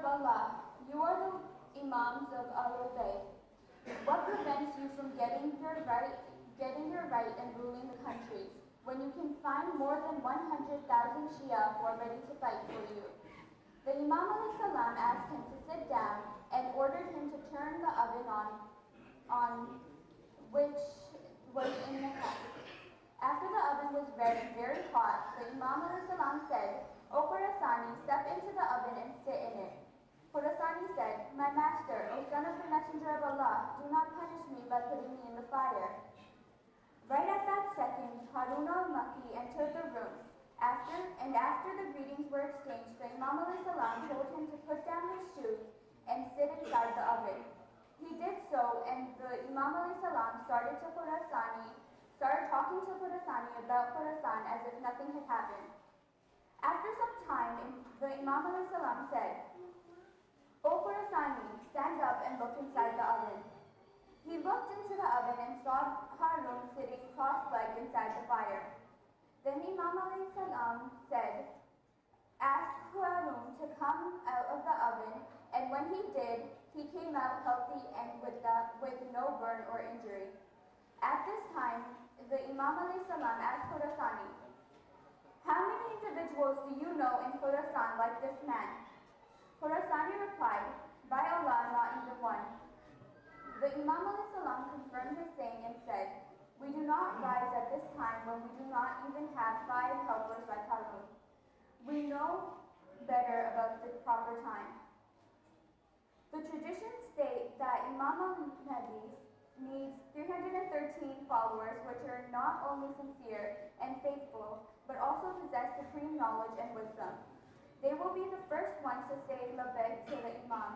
of Allah, you are the Imams of our faith. What prevents you from getting your right and ruling the country, when you can find more than 100,000 Shia who are ready to fight for you? The Imam alayhi salam asked him to sit down and ordered him to turn the oven on which was in the house. After the oven was very, very hot, the Imam alayhi salam said, "O Khurasani, step into the oven and sit in it." Khurasani said, "My master, O son of the messenger of Allah, do not punish me by putting me in the fire." Right at that second, Harun al-Makki entered the room. After the greetings were exchanged, the Imam alayhi salam told him to put down his shoes and sit inside the oven. He did so, and the Imam alayhi salam started talking to Khurasani about Khurasan as if nothing had happened. After some time, the Imam alayhi salam said, "O Khurasani, stand up and look inside the oven." He looked into the oven and saw Harun sitting cross-legged inside the fire. Then Imam alayhi salam asked Harun to come out of the oven, and when he did, he came out healthy and with no burn or injury. At this time, the Imam alayhi salam asked Khurasani, "How many individuals do you know in Khurasan like this man?" Khurasani replied, "By Allah, not even one." The Imam alayhi salam confirmed his saying and said, "We do not rise at this time when we do not even have 5 helpers like Harun. We know better about the proper time." The traditions state that Imam al-Mahdi needs 313 followers, which are not only sincere and faithful, but also possess supreme knowledge and wisdom. They will be the first ones to say labbaik to the Imam.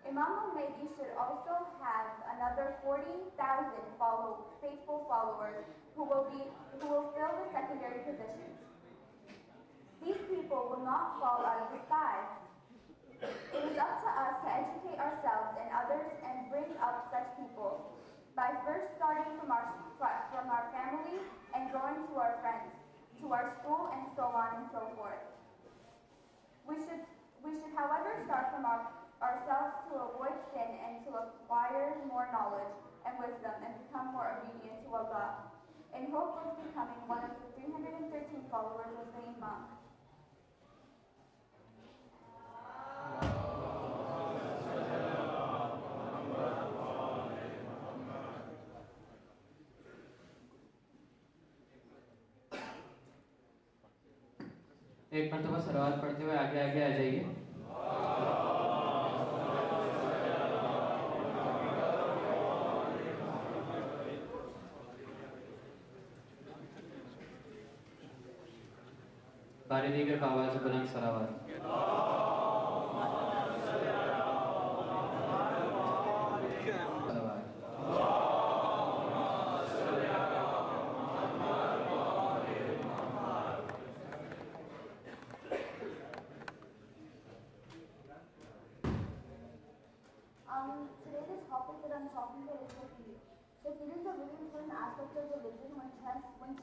Imam al-Mahdi should also have another 40,000 faithful followers who will fill the secondary positions. These people will not fall out of the sky. It is up to us to educate ourselves and others and bring up such people by first starting from our family and going to our friends, to our school, and so on and so forth. We should, however, start from ourselves to avoid sin and to acquire more knowledge and wisdom and become more obedient to Allah, in hope of becoming one of the 313 followers of the Imam. एक मरतबा सलावत पढ़ते हुए आगे आगे आ जाइए। बारी दीगर का आवाज़ बुलंद सलावत। Today the topic that I'm talking about is tawheed. Tawheed is a really important aspect of religion. When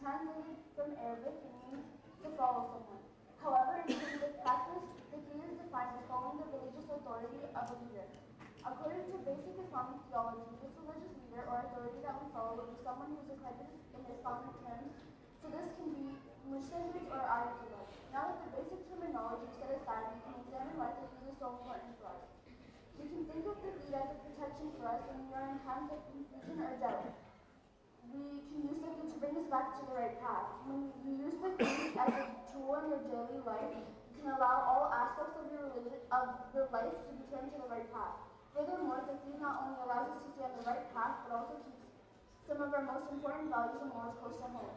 translated from Arabic, it means to follow someone. However, in terms of practice, tawheed is defined as following the religious authority of a leader. According to basic Islamic theology, this religious leader or authority that we follow will be someone who is accredited in Islamic terms. So this can be mujtahids or ayatollah. Now that the basic terminology is set aside, we can examine why tawheed is so important for us. We can think of tawheed as a protection for us when we are in times of confusion or doubt. We can use tawheed to bring us back to the right path. When you use tawheed as a tool in your daily life, you can allow all aspects of your life to be turned to the right path. Furthermore, tawheed not only allows us to stay on the right path, but also keeps some of our most important values and morals close to home.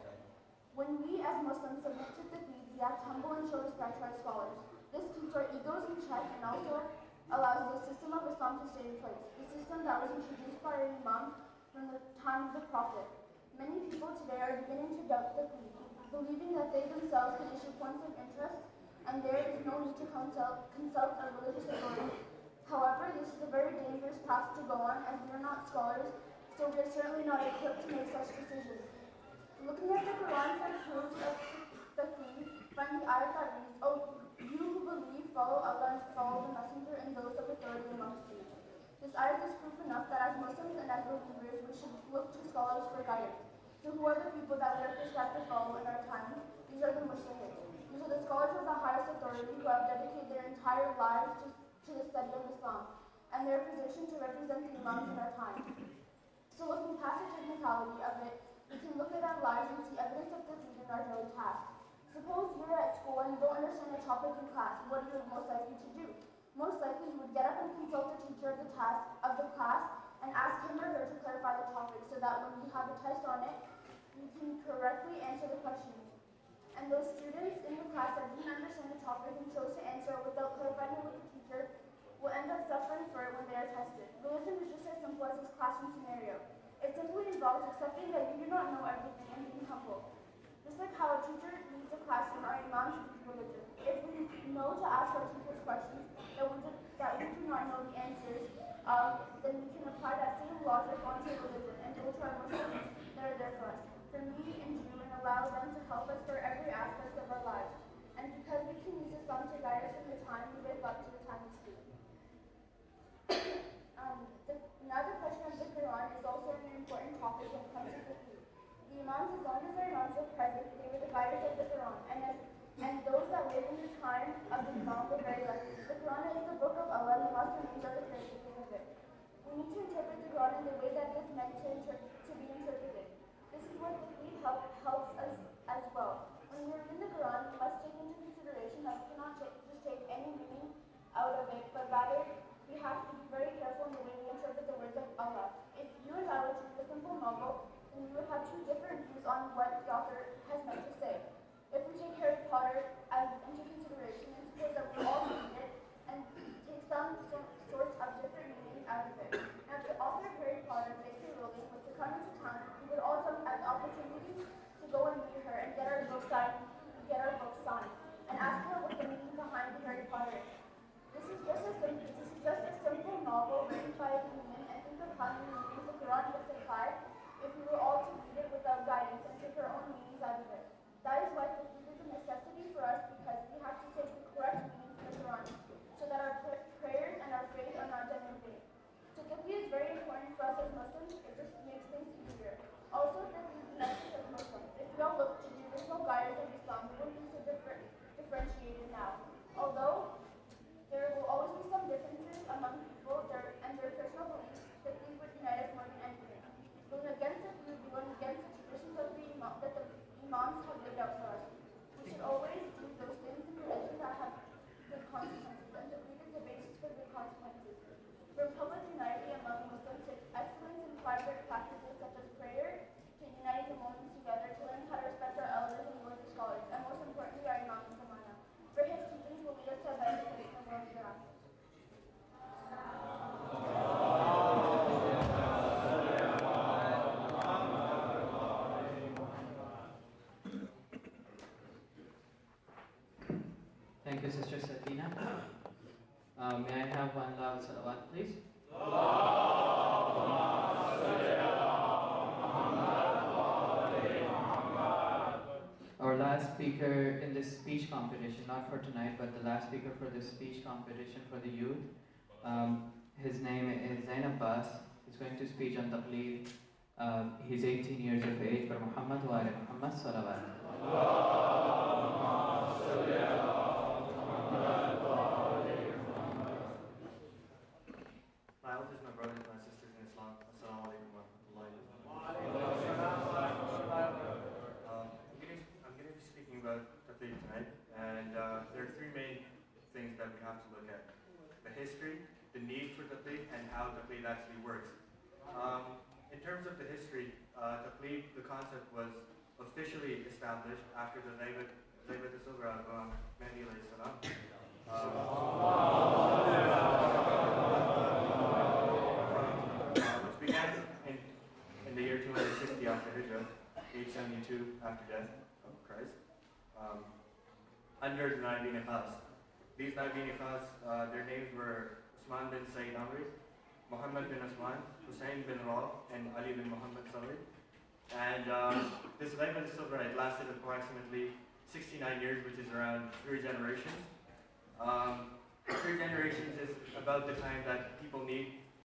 When we as Muslims submit to tawheed, we act humble and show respect to our scholars. This keeps our egos in check and also allows the system of Islam to stay in place, the system that was introduced by our Imam from the time of the Prophet. Many people today are beginning to doubt the creed, believing that they themselves can issue points of interest and there is no need to consult a religious authority. However, this is a very dangerous path to go on as we are not scholars, so we are certainly not equipped to make such decisions. Looking at the Quran for proofs of the creed, find the ayat that reads, "Oh, you who believe, follow Allah and follow the Messenger and those of authority amongst you. This ayah is proof enough that as Muslims and as believers, we should look to scholars for guidance. So who are the people that we are prescribed to follow in our time? These are the Muslims. These are the scholars of the highest authority who have dedicated their entire lives to the study of Islam, and they are positioned to represent the Imams in our time. So looking past the technicality of it, we can look at our lives and see evidence of the in our daily tasks. Suppose you're at school and you don't understand a topic in class. What are you most likely to do? Most likely you would get up and consult the teacher of the class and ask him or her to clarify the topic so that when we have a test on it, we can correctly answer the questions. And those students in the class that didn't understand the topic and chose to answer without clarifying it with the teacher will end up suffering for it when they are tested. Religion is just as simple as this classroom scenario. It simply involves accepting that you do not know everything and being humble. Just like how a teacher leads a classroom, our Imam should be religion. If we know to ask our teachers questions that we do not know the answers, then we can apply that same logic onto religion and go to our Muslims that are there for us, for me and you, and allow them to help us for every aspect of our lives. And because we can use Islam to guide us in the time we wake up to the time we sleep. Now the question of the Quran is also an important topic when it comes to fiqh. The Imams, as long as their Imams were present, they were the guiders of the Quran, and those that live in the time of the Imam were very lucky. The Quran is the book of Allah, and the Muslim names are the caretakers of it. We need to interpret the Quran in the way that it is meant to be interpreted. This is what the Quran helps us as well. When we read the Quran, we must take into consideration that we cannot just take any meaning out of it, but rather we have to be very careful in the way we interpret the words of Allah. If you and I were to read a simple novel, then we would have two different views on what the author has meant to say. If we take Harry Potter into consideration and suppose that we all read it and take some sorts of different meaning out of it. Now, if the author of Harry Potter, J.K. Rowling, was to come into town, we would all jump at the opportunity to go and meet her and get our books signed, and ask her what the meaning behind Harry Potter is. This is just a simple novel written by a human, and think of how many meanings the Quran would supply if we were all to read it without guidance and take our own meanings out of it. That is why this is a necessity for us, because we have to take the correct meaning from the Quran so that our prayers and our faith are not done in vain. So fiqh is very important for us as Muslims. It just makes things easier. Also, fiqh is the message of Muslims. If we all look to the original guiders of Islam, we wouldn't be so differentiated now. Although there will always be some differences among people and their personal beliefs, fiqh would unite us more than anything. Going against it, we would be going against the traditions of the Imams have laid out for us. We should always do those things in religion that have good consequences, and the creed is the basis for good consequences. From public unity among Muslims to excellence in private practices such as prayer, to uniting the Muslims together, to learn how to respect our elders and worthy scholars, and most importantly, our Imam Zamana. For his teachings will lead us to a better place in the world hereafter. Thank you, Sister Satina. May I have one loud salawat, please? Our last speaker in this speech competition, not for tonight, but the last speaker for this speech competition for the youth, his name is Zain Abbas. He's going to speak on Taqleed. He's 18 years of age, but Muhammad wa ala Muhammad salawat. My elders, my brothers, my sisters in Islam, Assalamu alaikum wa rahmatullahi. I'm going to be speaking about Taqleed tonight, and there are three main things that we have to look at: the history, the need for Taqleed, and how Taqleed actually works. In terms of the history, Taqleed, the concept was officially established after the Laybat al-Sughra of Mahdi alayhi salam. Which began in the year 260 after Hijrah, 872 after death of Christ, under the 9 bin Khas. These 9 bin Khas, their names were Usman bin Sayyid Amri, Muhammad bin Usman, Hussein bin Raw, and Ali bin Muhammad Salih. And this Laybat al-Sughra, it lasted approximately 69 years, which is around 3 generations. is about the time that people need